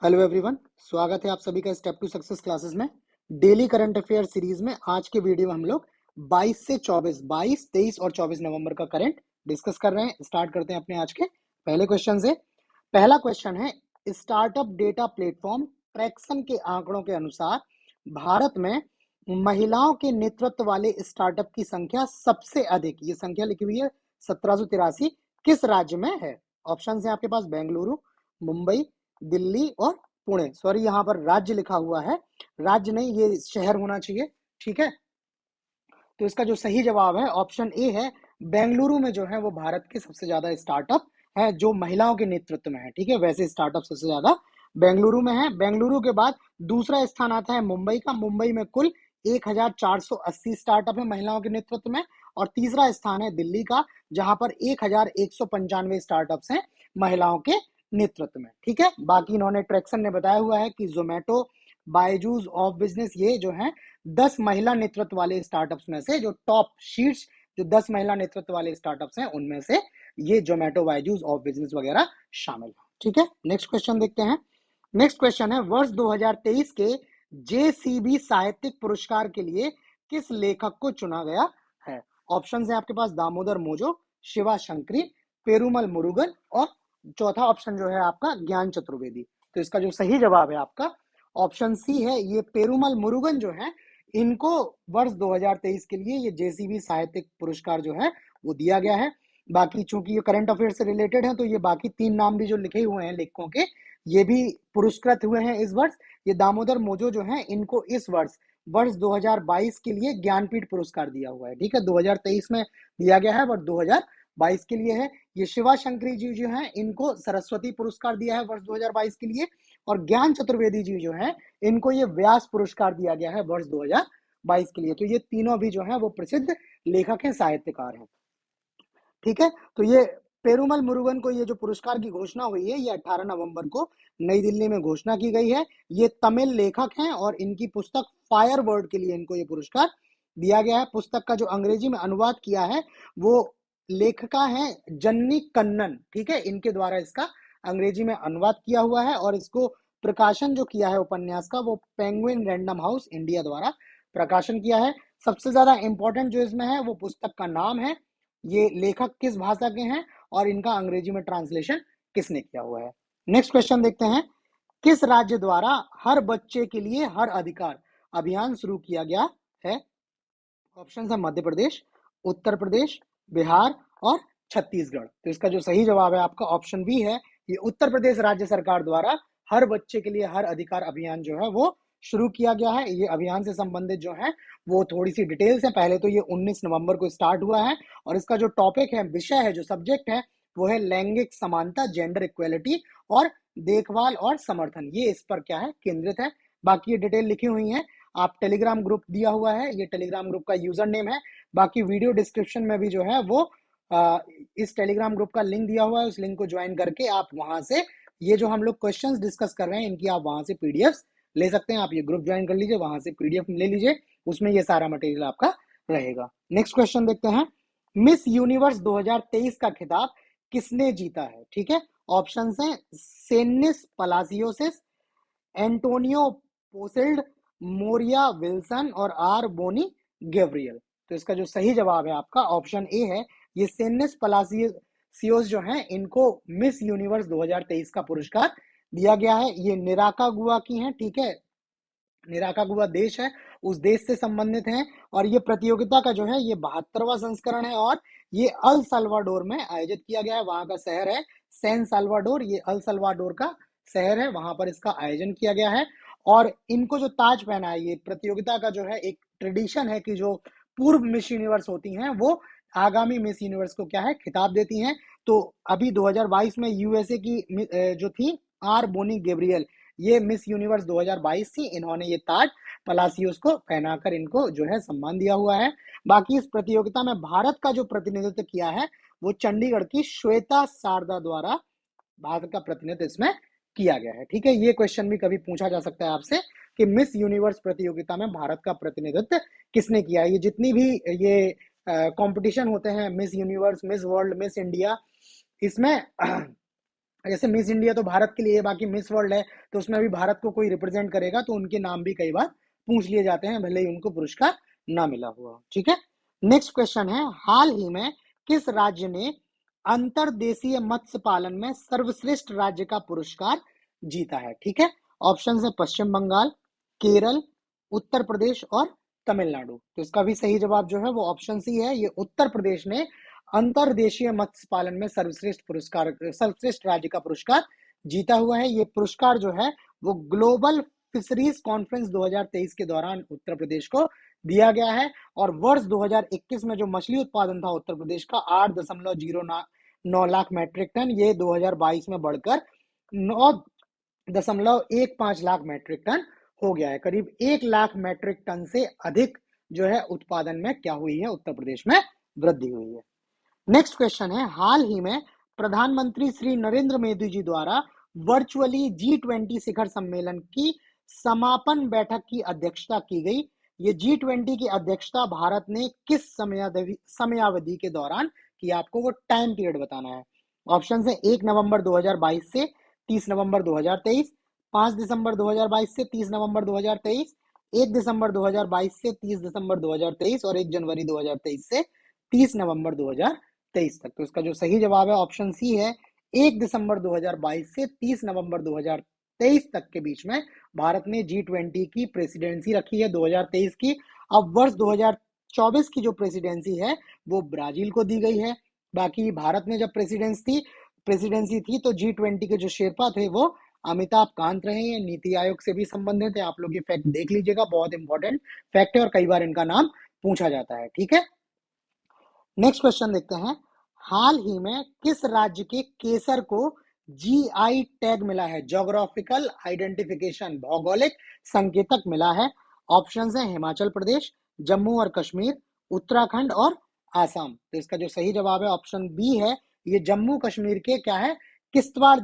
Hello everyone, स्वागत है आप सभी का स्टेप टू सक्सेस क्लासेस में। डेली करंट अफेयर सीरीज में आज के वीडियो में हम लोग 22 से 24, 22, 23 और 24 नवंबर का करंट डिस्कस कर रहे हैं। स्टार्ट करते हैं अपने आज के पहले क्वेश्चन से। पहला क्वेश्चन है, स्टार्टअप डेटा प्लेटफॉर्म ट्रैक्सन के आंकड़ों के अनुसार भारत में महिलाओं के नेतृत्व वाले स्टार्टअप की संख्या सबसे अधिक, ये संख्या लिखी हुई है 1783, किस राज्य में है? ऑप्शन है आपके पास बेंगलुरु, मुंबई, दिल्ली और पुणे। सॉरी, यहाँ पर राज्य लिखा हुआ है, राज्य नहीं, ये शहर होना चाहिए। ठीक है, तो इसका जो सही जवाब है ऑप्शन ए है, बेंगलुरु में जो है वो भारत के सबसे ज्यादा स्टार्टअप है जो महिलाओं के नेतृत्व में है। ठीक है, वैसे स्टार्टअप सबसे ज्यादा बेंगलुरु में है। बेंगलुरु के बाद दूसरा स्थान आता है मुंबई का। मुंबई में कुल 1480 स्टार्टअप है महिलाओं के नेतृत्व में। और तीसरा स्थान है दिल्ली का, जहां पर 1195 स्टार्टअप्स हैं महिलाओं के नेतृत्व में। ठीक है, बाकी इन्होंने ट्रैक्सन ने बताया हुआ है कि जोमेटो, बायजूस, ऑफ बिजनेस, ये जो है 10 महिला नेतृत्व वाले स्टार्टअप्स में से, जो टॉप शीट्स, जो 10 महिला नेतृत्व वाले स्टार्टअप्स हैं उनमें से ये जोमेटो, बायजूस, ऑफ बिजनेस वगैरह शामिल है। ठीक है, नेक्स्ट क्वेश्चन देखते हैं। नेक्स्ट क्वेश्चन है, वर्ष 2023 के जेसीबी साहित्यिक पुरस्कार के लिए किस लेखक को चुना गया है? ऑप्शन है आपके पास दामोदर मोजो, शिवा शंकरी, पेरुमल मुरुगन और चौथा ऑप्शन जो है आपका ज्ञान चतुर्वेदी। तो इसका जो सही जवाब है आपका ऑप्शन सी है, ये पेरुमल मुरुगन जो है, इनको वर्ष 2023 के लिए ये जेसीबी साहित्यिक पुरस्कार जो है वो दिया गया है। बाकी चूंकि ये करंट अफेयर से रिलेटेड है तो ये बाकी 3 नाम भी जो लिखे हुए हैं लेखकों के, ये भी पुरस्कृत हुए हैं इस वर्ष। ये दामोदर मोजो जो है, इनको इस वर्ष 2022 के लिए ज्ञानपीठ पुरस्कार दिया हुआ है। ठीक है, 2023 में दिया गया है, वर्ष 2022 के लिए है। ये शिवा शंकरी जी जो हैं, इनको सरस्वती पुरस्कार दिया है वर्ष 2022 के लिए। और ज्ञान चतुर्वेदी जी जो हैं, इनको ये व्यास पुरस्कार दिया गया है वर्ष 2022 के लिए। तो ये तीनों भी जो हैं वो प्रसिद्ध लेखक हैं, साहित्यकार हैं। ठीक है, तो ये पेरुमल मुरुगन को ये जो पुरस्कार की घोषणा हुई है, ये 18 नवंबर को नई दिल्ली में घोषणा की गई है। ये तमिल लेखक हैं और इनकी पुस्तक फायर वर्ड के लिए इनको ये पुरस्कार दिया गया है। पुस्तक का जो अंग्रेजी में अनुवाद किया है वो लेखिका है जन्नी कन्नन। ठीक है, इनके द्वारा इसका अंग्रेजी में अनुवाद किया हुआ है और इसको प्रकाशन जो किया है उपन्यास का, वो पेंगुइन रैंडम हाउस इंडिया द्वारा प्रकाशन किया है। सबसे ज्यादा इंपॉर्टेंट जो इसमें है वो पुस्तक का नाम है, ये लेखक किस भाषा के हैं और इनका अंग्रेजी में ट्रांसलेशन किसने किया हुआ है। नेक्स्ट क्वेश्चन देखते हैं, किस राज्य द्वारा हर बच्चे के लिए हर अधिकार अभियान शुरू किया गया है? ऑप्शन है मध्य प्रदेश, उत्तर प्रदेश, बिहार और छत्तीसगढ़। तो इसका जो सही जवाब है आपका ऑप्शन बी है, ये उत्तर प्रदेश राज्य सरकार द्वारा हर बच्चे के लिए हर अधिकार अभियान जो है वो शुरू किया गया है। ये अभियान से संबंधित जो है वो थोड़ी सी डिटेल्स है। पहले तो ये 19 नवंबर को स्टार्ट हुआ है और इसका जो टॉपिक है, विषय है, जो सब्जेक्ट है, वो है लैंगिक समानता, जेंडर इक्वेलिटी और देखभाल और समर्थन। ये इस पर क्या है, केंद्रित है। बाकी ये डिटेल लिखी हुई है। आप टेलीग्राम ग्रुप दिया हुआ है, ये टेलीग्राम ग्रुप का यूजर नेम है। बाकी वीडियो डिस्क्रिप्शन में भी जो है वो इस टेलीग्राम ग्रुप का लिंक दिया हुआ है। उस लिंक को ज्वाइन करके आप वहां से ये जो हम लोग क्वेश्चंस डिस्कस कर रहे हैं इनकी आप वहां से पीडीएफ ले सकते हैं। आप ये ग्रुप ज्वाइन कर लीजिए, वहां से पीडीएफ ले लीजिए, उसमें ये सारा मटेरियल आपका रहेगा। नेक्स्ट क्वेश्चन देखते हैं, मिस यूनिवर्स 2023 का खिताब किसने जीता है? ठीक है, ऑप्शन है सेनिस पलासियोसिस, एंटोनियो पोसिल्ड, मोरिया विल्सन और आर बोनी गैब्रियल। तो इसका जो सही जवाब है आपका ऑप्शन ए है, ये सेनिस पलासियोस जो हैं, इनको मिस यूनिवर्स 2023 का पुरस्कार दिया गया है। ये निराकागुआ की हैं। ठीक है, निराकागुआ देश है, उस देश से संबंधित हैं। और ये प्रतियोगिता का जो है ये 72वां संस्करण है और ये अल सल्वाडोर में आयोजित किया गया है। वहां का शहर है सैन साल्वाडोर, ये अल सल्वाडोर का शहर है, वहां पर इसका आयोजन किया गया है। और इनको जो ताज पहना है, ये प्रतियोगिता का जो है एक ट्रेडिशन है कि जो पूर्व मिस यूनिवर्स होती हैं वो आगामी मिस यूनिवर्स को क्या है, खिताब देती हैं। तो अभी 2022 में यूएसए की जो थी आर बोनी गैब्रियल, ये मिस यूनिवर्स 2022 थी। इन्होंने ये ताज पलासियोस को पहनाकर इनको जो है सम्मान दिया हुआ है। बाकी इस प्रतियोगिता में भारत का जो प्रतिनिधित्व किया है वो चंडीगढ़ की श्वेता शारदा द्वारा भारत का प्रतिनिधित्व इसमें किया गया है। ठीक है, ये क्वेश्चन भी कभी पूछा जा सकता है आपसे कि मिस यूनिवर्स प्रतियोगिता में भारत का प्रतिनिधित्व किसने किया है। ये जितनी भी ये कंपटीशन होते हैं, miss universe, miss world, miss India, इसमें जैसे मिस इंडिया तो भारत के लिए है, बाकी मिस वर्ल्ड है तो उसमें भी भारत को कोई रिप्रेजेंट करेगा तो उनके नाम भी कई बार पूछ लिए जाते हैं, भले ही उनको पुरस्कार ना मिला हुआ। ठीक है, नेक्स्ट क्वेश्चन है, हाल ही में किस राज्य ने अंतरदेशीय मत्स्य पालन में सर्वश्रेष्ठ राज्य का पुरस्कार जीता है? ठीक है, ऑप्शन है पश्चिम बंगाल, केरल, उत्तर प्रदेश और तमिलनाडु। तो इसका भी सही जवाब जो है वो ऑप्शन सी है, ये उत्तर प्रदेश ने अंतरदेशीय मत्स्य पालन में सर्वश्रेष्ठ राज्य का पुरस्कार जीता हुआ है। ये पुरस्कार जो है वो ग्लोबल फिशरीज कॉन्फ्रेंस 2023 के दौरान उत्तर प्रदेश को दिया गया है। और वर्ष 2021 में जो मछली उत्पादन था उत्तर प्रदेश का 8.09 लाख मैट्रिक टन, ये 2022 में बढ़कर 9.15 लाख मैट्रिक टन हो गया है। करीब 1 लाख मैट्रिक टन से अधिक जो है उत्पादन में क्या हुई है, उत्तर प्रदेश में वृद्धि हुई है। नेक्स्ट क्वेश्चन है, हाल ही में प्रधानमंत्री श्री नरेंद्र मोदी जी द्वारा वर्चुअली G20 शिखर सम्मेलन की समापन बैठक की अध्यक्षता की गई। ये G20 की अध्यक्षता भारत ने किस समयावधि के दौरान की? आपको वो टाइम पीरियड बताना है। ऑप्शन है 1 नवंबर 2022 से 30 नवंबर 2023, 5 दिसंबर 2022 से 30 नवंबर 2023, 1 दिसंबर 2022 से 30 दिसंबर 2023 और 1 जनवरी 2023 से 30 नवंबर 2023 तक। तो इसका जो सही जवाब है ऑप्शन सी है, 1 दिसंबर 2022 से 30 नवंबर 2023 तक के बीच में भारत ने G20 की प्रेसिडेंसी रखी है 2023 की। अब वर्ष 2024 की जो प्रेसिडेंसी है वो ब्राजील को दी गई है। बाकी भारत में जब प्रेसिडेंसी थी तो G20 के जो शेरपा थे वो अमिताभ कांत रहे हैं, नीति आयोग से भी संबंधित है। आप लोग ये फैक्ट देख लीजिएगा, बहुत इंपॉर्टेंट फैक्ट है और कई बार इनका नाम पूछा जाता है। ठीक है, नेक्स्ट क्वेश्चन देखते हैं, हाल ही में किस राज्य के केसर को जीआई टैग मिला है? ज्योग्राफिकल आइडेंटिफिकेशन, भौगोलिक संकेतक मिला है। ऑप्शंस हैं हिमाचल प्रदेश, जम्मू और कश्मीर, उत्तराखंड और आसाम। तो इसका जो सही जवाब है ऑप्शन बी है, ये जम्मू कश्मीर के क्या है, किश्तवाड़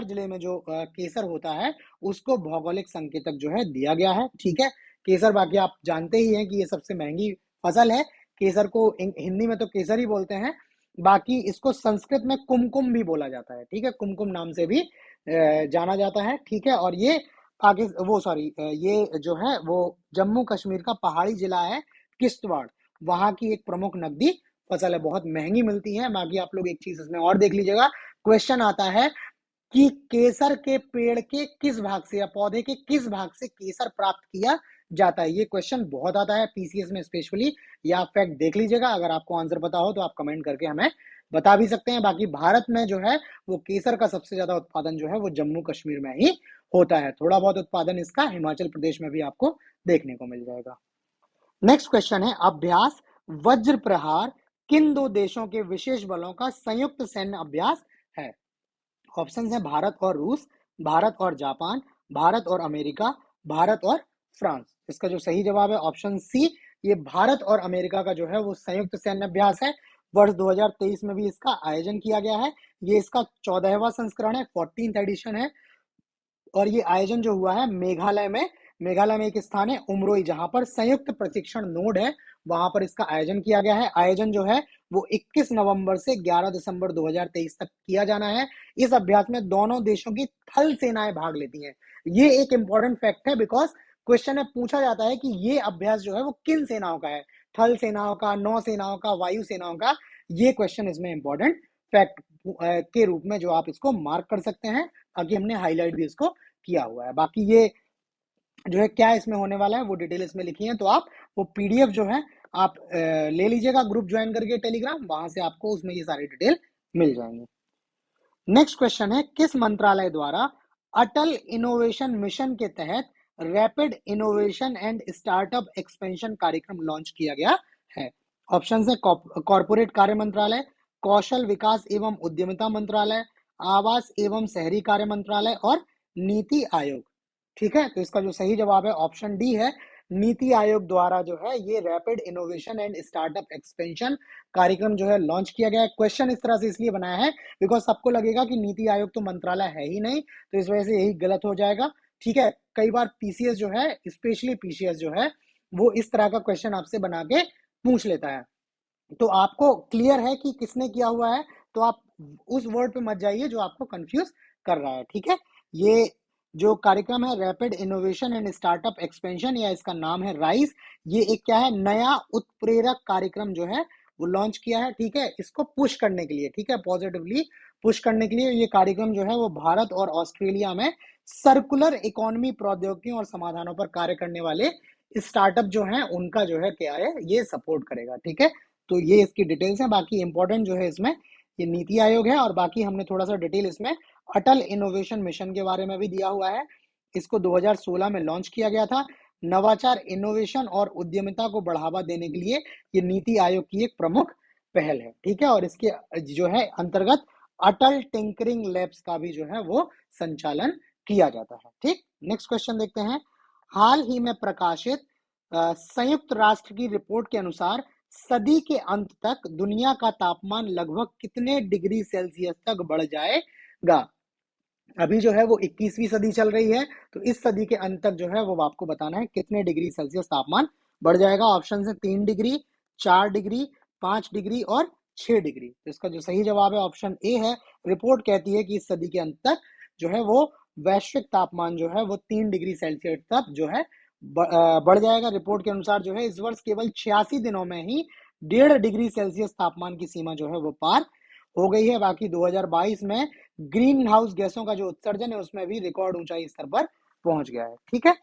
जिले में जो केसर होता है उसको भौगोलिक संकेतक जो है दिया गया है। ठीक है, केसर बाकी आप जानते ही हैं कि ये सबसे महंगी फसल है। केसर को हिंदी में तो केसर ही बोलते हैं, बाकी इसको संस्कृत में कुमकुम भी बोला जाता है। ठीक है, कुमकुम नाम से भी जाना जाता है। ठीक है, और ये ये जो है वो जम्मू कश्मीर का पहाड़ी जिला है किश्तवाड़, वहां की एक प्रमुख नकदी फसल है, बहुत महंगी मिलती है। बाकी आप लोग एक चीज इसमें और देख लीजिएगा, क्वेश्चन आता है कि केसर के पेड़ के किस भाग से या पौधे के किस भाग से केसर प्राप्त किया जाता है? ये क्वेश्चन बहुत आता है पीसीएस में स्पेशली, या आप फैक्ट देख लीजिएगा। अगर आपको आंसर पता हो तो आप कमेंट करके हमें बता भी सकते हैं। बाकी भारत में जो है वो केसर का सबसे ज्यादा उत्पादन जो है वो जम्मू कश्मीर में ही होता है। थोड़ा बहुत उत्पादन इसका हिमाचल प्रदेश में भी आपको देखने को मिल जाएगा। नेक्स्ट क्वेश्चन है, अभ्यास वज्र प्रहार किन दो देशों के विशेष बलों का संयुक्त सैन्य अभ्यास है? ऑप्शन है भारत और रूस, भारत और जापान, भारत और अमेरिका, भारत और फ्रांस। इसका जो सही जवाब है ऑप्शन सी, ये भारत और अमेरिका का जो है वो संयुक्त सैन्य अभ्यास है। वर्ष 2023 में भी इसका आयोजन किया गया है। ये इसका 14वां संस्करण है, 14th एडिशन है। और ये आयोजन जो हुआ है मेघालय में एक स्थान है उमरोई, जहां पर संयुक्त प्रशिक्षण नोड है, वहां पर इसका आयोजन किया गया है। आयोजन जो है वो 21 नवंबर से 11 दिसंबर 2023 तक किया जाना है। इस अभ्यास में दोनों देशों की थल सेनाएं भाग लेती हैं। ये एक इंपॉर्टेंट फैक्ट है, बिकॉज क्वेश्चन में पूछा जाता है कि ये अभ्यास जो है वो किन सेनाओं का है, थल सेनाओं का, नौ सेनाओं का, वायु सेनाओं का। ये क्वेश्चन इसमें इंपॉर्टेंट फैक्ट के रूप में जो आप इसको मार्क कर सकते हैं, ताकि हमने हाईलाइट भी इसको किया हुआ है। बाकी ये जो है क्या इसमें होने वाला है वो डिटेल इसमें लिखी है, तो आप वो पीडीएफ जो है आप ले लीजिएगा ग्रुप ज्वाइन करके टेलीग्राम, वहां से आपको उसमें ये सारी डिटेल मिल जाएंगे। नेक्स्ट क्वेश्चन है, किस मंत्रालय द्वारा अटल इनोवेशन मिशन के तहत rapid innovation and startup expansion कार्यक्रम लॉन्च किया गया है? ऑप्शन है कॉर्पोरेट कार्य मंत्रालय, कौशल विकास एवं उद्यमिता मंत्रालय, आवास एवं शहरी कार्य मंत्रालय और नीति आयोग। ठीक है, तो इसका जो सही जवाब है ऑप्शन डी है, नीति आयोग द्वारा जो है ये rapid innovation and startup expansion कार्यक्रम जो है लॉन्च किया गया है। क्वेश्चन इस तरह से इसलिए बनाया है बिकॉज सबको लगेगा कि नीति आयोग तो मंत्रालय है ही नहीं, तो इस वजह से यही गलत हो जाएगा। ठीक है, कई बार पीसीएस जो है, स्पेशली पीसीएस जो है वो इस तरह का क्वेश्चन आपसे बना के पूछ लेता है। तो आपको क्लियर है कि किसने किया हुआ है? तो आप उस वर्ड पे मत जाइए जो आपको कंफ्यूज कर रहा है, ठीक है। ये जो कार्यक्रम है rapid innovation and startup expansion, या इसका नाम है राइज, ये एक क्या है, नया उत्प्रेरक कार्यक्रम जो है वो लॉन्च किया है, ठीक है, इसको पुश करने के लिए, ठीक है, पॉजिटिवली पुश करने के लिए। ये कार्यक्रम जो है वो भारत और ऑस्ट्रेलिया में सर्कुलर इकोनॉमी प्रौद्योगिकी और समाधानों पर कार्य करने वाले स्टार्टअप जो हैं उनका जो है क्या है, ये सपोर्ट करेगा, ठीक है। तो ये इसकी डिटेल्स है। बाकी इंपॉर्टेंट जो है इसमें ये नीति आयोग है, और बाकी हमने थोड़ा सा डिटेल इसमें अटल इनोवेशन मिशन के बारे में भी दिया हुआ है। इसको 2016 में लॉन्च किया गया था। नवाचार, इनोवेशन और उद्यमिता को बढ़ावा देने के लिए ये नीति आयोग की एक प्रमुख पहल है, ठीक है। और इसके जो है अंतर्गत अटल टिंकरिंग लैब्स का भी जो है वो संचालन किया जाता है, ठीक। नेक्स्ट क्वेश्चन देखते हैं। हाल ही में प्रकाशित संयुक्त राष्ट्र की रिपोर्ट के अनुसार सदी के अंत तक दुनिया का तापमान लगभग कितने डिग्री सेल्सियस तक बढ़ जाएगा। अभी जो है वो 21वीं सदी चल रही है, तो इस सदी के अंत तक जो है वो आपको बताना है कितने डिग्री सेल्सियस तापमान बढ़ जाएगा। ऑप्शन है 3 डिग्री, 4 डिग्री, 5 डिग्री और 6 डिग्री। तो इसका जो सही जवाब है ऑप्शन ए है। रिपोर्ट कहती है कि इस सदी के अंत तक जो है वो वैश्विक तापमान जो है वो 3 डिग्री सेल्सियस तक जो है बढ़ जाएगा। रिपोर्ट के अनुसार जो है इस वर्ष केवल 86 दिनों में ही 1.5 डिग्री सेल्सियस तापमान की सीमा जो है वो पार हो गई है। बाकी 2022 में ग्रीन हाउस गैसों का जो उत्सर्जन है उसमें भी रिकॉर्ड ऊंचाई स्तर पर पहुंच गया है, ठीक है।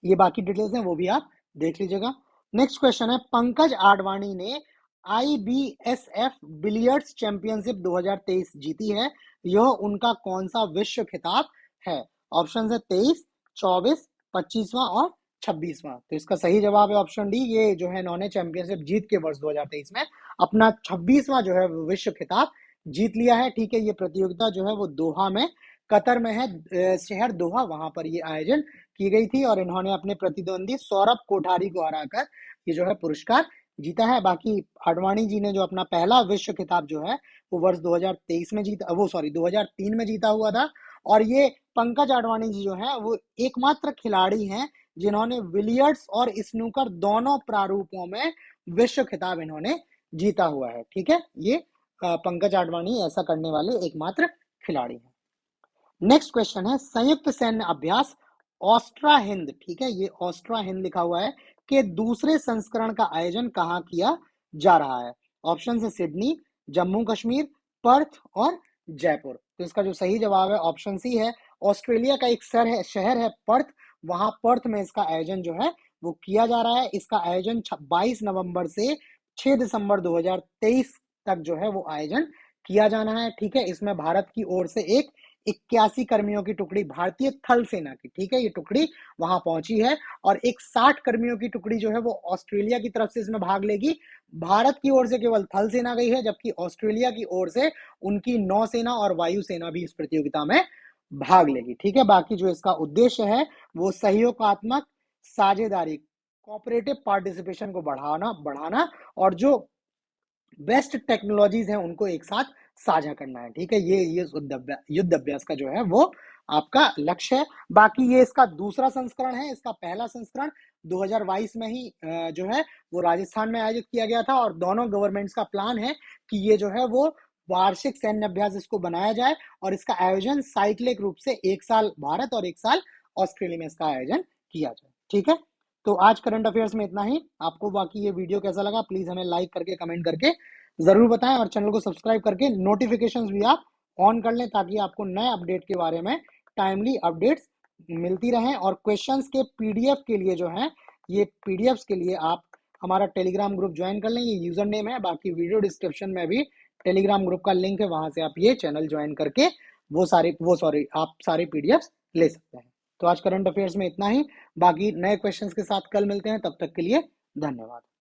ये बाकी डिटेल्स हैं वो भी आप देख लीजिएगा। नेक्स्ट क्वेश्चन है, पंकज आडवाणी ने IBSF बिलियर्ड्स चैंपियनशिप 2023 जीती है, यह उनका कौन सा विश्व खिताब है। ऑप्शन है 23, 24, 25वां और 26वां। तो इसका सही जवाब है ऑप्शन डी। ये जो है इन्होंने चैंपियनशिप जीत के वर्ष 2023 में अपना 26वां जो है विश्व खिताब जीत लिया है, ठीक है। ये प्रतियोगिता जो है वो दोहा में, कतर में है, शहर दोहा, वहां पर ये आयोजन की गई थी, और इन्होंने अपने प्रतिद्वंदी सौरभ कोठारी को हराकर ये जो है पुरस्कार जीता है। बाकी आडवाणी जी ने जो अपना पहला विश्व खिताब जो है वो वर्ष 2023 में जीता, वो सॉरी 2003 में जीता हुआ था। और ये पंकज आडवाणी जी जो है वो एकमात्र खिलाड़ी हैं जिन्होंने विलियर्ड्स और स्नूकर दोनों प्रारूपों में विश्व खिताब इन्होंने जीता हुआ है, ठीक है। ये पंकज आडवाणी ऐसा करने वाले एकमात्र खिलाड़ी हैं। नेक्स्ट क्वेश्चन है, संयुक्त सैन्य अभ्यास ऑस्ट्रा हिंद, ठीक है, ये ऑस्ट्रा हिंद लिखा हुआ है, के दूसरे संस्करण का आयोजन कहाँ किया जा रहा है। ऑप्शन है सिडनी, जम्मू कश्मीर, पर्थ और जयपुर। तो इसका जो सही जवाब है ऑप्शन सी है। ऑस्ट्रेलिया का एक शहर है पर्थ, वहां पर्थ में इसका आयोजन जो है वो किया जा रहा है। इसका आयोजन 22 नवंबर से 6 दिसंबर 2023 तक जो है वो आयोजन किया जाना है, ठीक है। इसमें भारत की ओर से एक 81 कर्मियों की टुकड़ी, भारतीय थल सेना की, ठीक है, ये टुकड़ी वहां पहुंची है। और एक 60 कर्मियों की टुकड़ी जो है वो ऑस्ट्रेलिया की तरफ से इसमें भाग लेगी। भारत की ओर से केवल थल सेना गई है, जबकि ऑस्ट्रेलिया की ओर से उनकी नौसेना और वायुसेना भी इस प्रतियोगिता में भाग लेगी, ठीक है। बाकी जो इसका उद्देश्य है वो सहयोगात्मक साझेदारी, कोऑपरेटिव पार्टिसिपेशन को बढ़ाना और जो बेस्ट टेक्नोलॉजीज हैं उनको एक साथ साझा करना है, ठीक है। ये युद्ध अभ्यास का जो है वो आपका लक्ष्य है। बाकी ये इसका दूसरा संस्करण है। इसका पहला संस्करण 2022 में ही जो है वो राजस्थान में आयोजित किया गया था, और दोनों गवर्नमेंट्स का प्लान है कि ये जो है वो वार्षिक सैन्य अभ्यास इसको बनाया जाए, और इसका आयोजन साइक्लिक रूप से 1 साल भारत और 1 साल ऑस्ट्रेलिया में इसका आयोजन किया जाए, ठीक है। तो आज करंट अफेयर्स में इतना ही। आपको बाकी ये वीडियो कैसा लगा प्लीज हमें लाइक करके कमेंट करके जरूर बताएं, और चैनल को सब्सक्राइब करके नोटिफिकेशंस भी आप ऑन कर लें ताकि आपको नए अपडेट के बारे में टाइमली अपडेट्स मिलती रहें। और क्वेश्चंस के पीडीएफ के लिए जो है, ये पीडीएफ्स के लिए आप हमारा टेलीग्राम ग्रुप ज्वाइन कर लें, ये यूजर नेम है। बाकी वीडियो डिस्क्रिप्शन में भी टेलीग्राम ग्रुप का लिंक है, वहां से आप ये चैनल ज्वाइन करके आप सारे पीडीएफ्स ले सकते हैं। तो आज करंट अफेयर्स में इतना ही। बाकी नए क्वेश्चंस के साथ कल मिलते हैं, तब तक के लिए धन्यवाद।